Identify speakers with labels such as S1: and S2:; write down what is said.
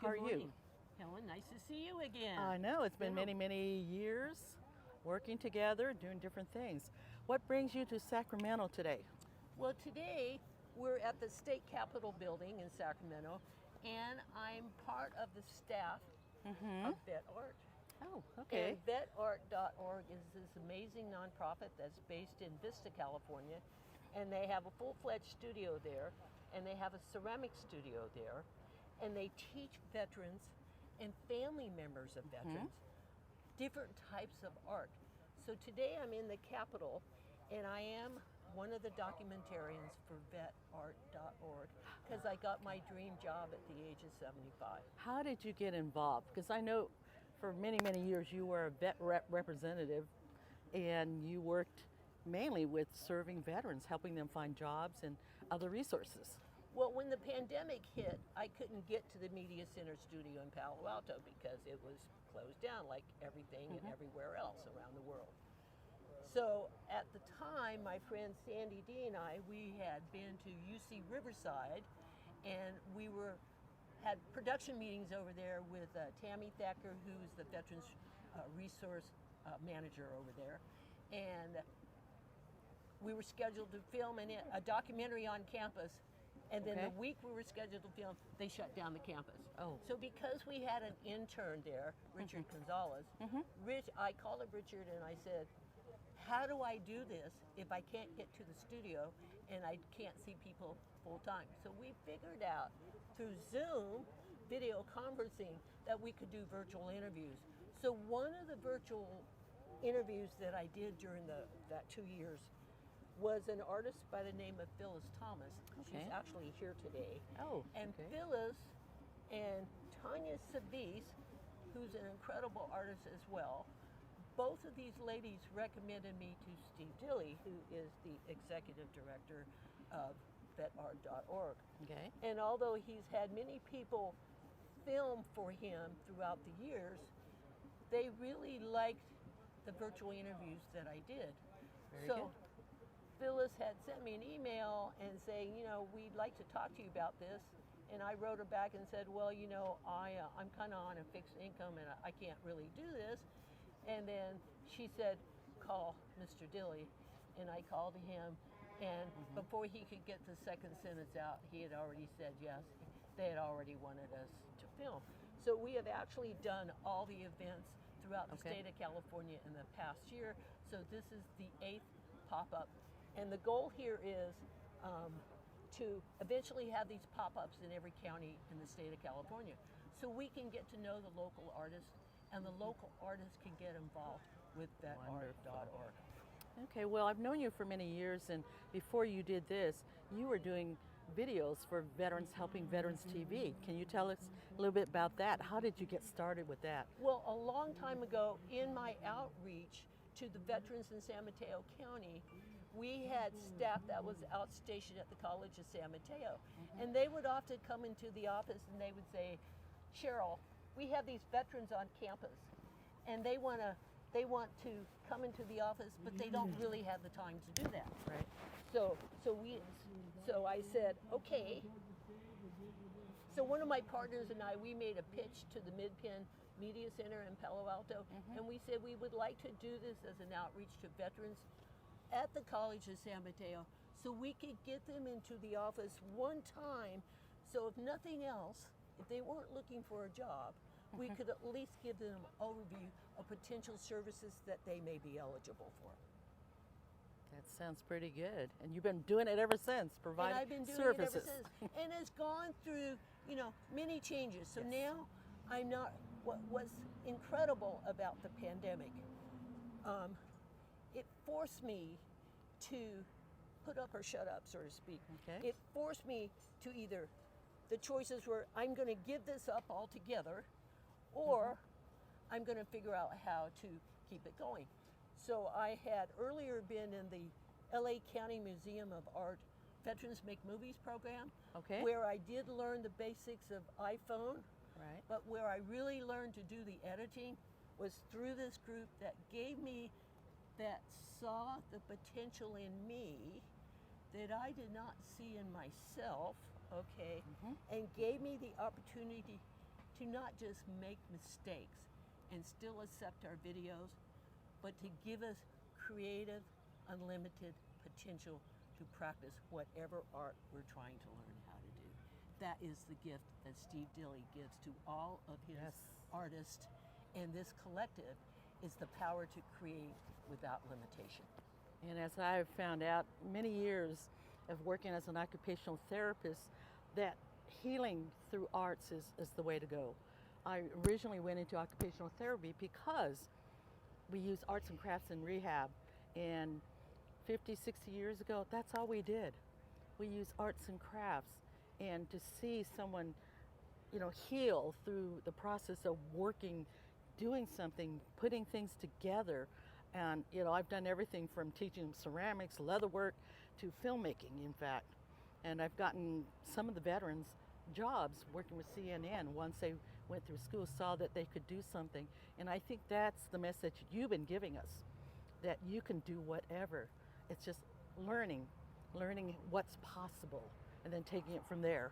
S1: how are you?
S2: Helen, nice to see you again.
S1: I know, it's been many years working together, doing different things. What brings you to Sacramento today?
S2: Well, today we're at the State Capitol building in Sacramento, and I'm part of the staff of VetArt.
S1: Oh, okay.
S2: And VetArt.org is this amazing nonprofit that's based in Vista, California, and they have a full-fledged studio there, and they have a ceramic studio there, and they teach veterans and family members of veterans different types of art. So today I'm in the Capitol, and I am one of the documentarians for VetArt.org because I got my dream job at the age of 75.
S1: How did you get involved? Because I know for many years you were a VetRep representative, and you worked mainly with serving veterans, helping them find jobs and other resources.
S2: Well, when the pandemic hit, I couldn't get to the Media Center studio in Palo Alto because it was closed down like everything and everywhere else around the world. So at the time, my friend Sandy D and I, we had been to UC Riverside, and we had production meetings over there with Tammy Thacker, who's the Veterans Resource Manager over there, and we were scheduled to film a documentary on campus. And then the week we were scheduled to film, they shut down the campus.
S1: Oh.
S2: So because we had an intern there, Richard Gonzalez, I called up Richard and I said, how do I do this if I can't get to the studio and I can't see people full time? So we figured out through Zoom video conferencing that we could do virtual interviews. So one of the virtual interviews that I did during that 2 years was an artist by the name of Phyllis Thomas. She's actually here today.
S1: Oh,
S2: and Phyllis and Tanya Savis, who's an incredible artist as well, both of these ladies recommended me to Steve Dilley, who is the executive director of VetArt.org.
S1: Okay.
S2: And although he's had many people film for him throughout the years, they really liked the virtual interviews that I did.
S1: Very good.
S2: Phyllis had sent me an email and saying, we'd like to talk to you about this. And I wrote her back and said, well, I'm kind of on a fixed income and I can't really do this. And then she said, call Mr. Dilley. And I called him. And before he could get the second sentence out, he had already said yes. They had already wanted us to film. So we have actually done all the events throughout the state of California in the past year. So this is the 8th pop-up. And the goal here is to eventually have these pop-ups in every county in the state of California, so we can get to know the local artists, and the local artists can get involved with VetArt.org.
S1: Okay, well, I've known you for many years, and before you did this, you were doing videos for Veterans Helping Veterans TV. Can you tell us a little bit about that? How did you get started with that?
S2: Well, a long time ago, in my outreach to the veterans in San Mateo County, we had staff that was outstationed at the College of San Mateo. And they would often come into the office and they would say, Sheryl, we have these veterans on campus and they want to come into the office, but they don't really have the time to do that.
S1: Right.
S2: So I said, okay. So one of my partners and I, we made a pitch to the Mid-Penn Media Center in Palo Alto, and we said we would like to do this as an outreach to veterans at the College of San Mateo so we could get them into the office one time, so if nothing else, if they weren't looking for a job, we could at least give them an overview of potential services that they may be eligible for.
S1: That sounds pretty good. And you've been doing it ever since, providing
S2: and I've been doing
S1: services.
S2: it ever since. And it's gone through, many changes. So now I'm not, what was incredible about the pandemic, it forced me to put up or shut up, so to speak. It forced me to either, the choices were, I'm going to give this up altogether, or I'm going to figure out how to keep it going. So I had earlier been in the LA County Museum of Art Veterans Make Movies program, where I did learn the basics of iPhone, but where I really learned to do the editing was through this group that gave me, that saw the potential in me that I did not see in myself, and gave me the opportunity to not just make mistakes and still accept our videos, but to give us creative, unlimited potential to practice whatever art we're trying to learn how to do. That is the gift that Steve Dilley gives to all of his artists, and this collective is the power to create without limitation.
S1: And as I've found out many years of working as an occupational therapist, that healing through arts is the way to go. I originally went into occupational therapy because we use arts and crafts in rehab, and 50, 60 years ago, that's all we did. We use arts and crafts, and to see someone, heal through the process of working, doing something, putting things together. And, I've done everything from teaching them ceramics, leatherwork, to filmmaking, in fact. And I've gotten some of the veterans jobs working with CNN once they went through school, saw that they could do something. And I think that's the message you've been giving us, that you can do whatever. It's just learning what's possible, and then taking it from there.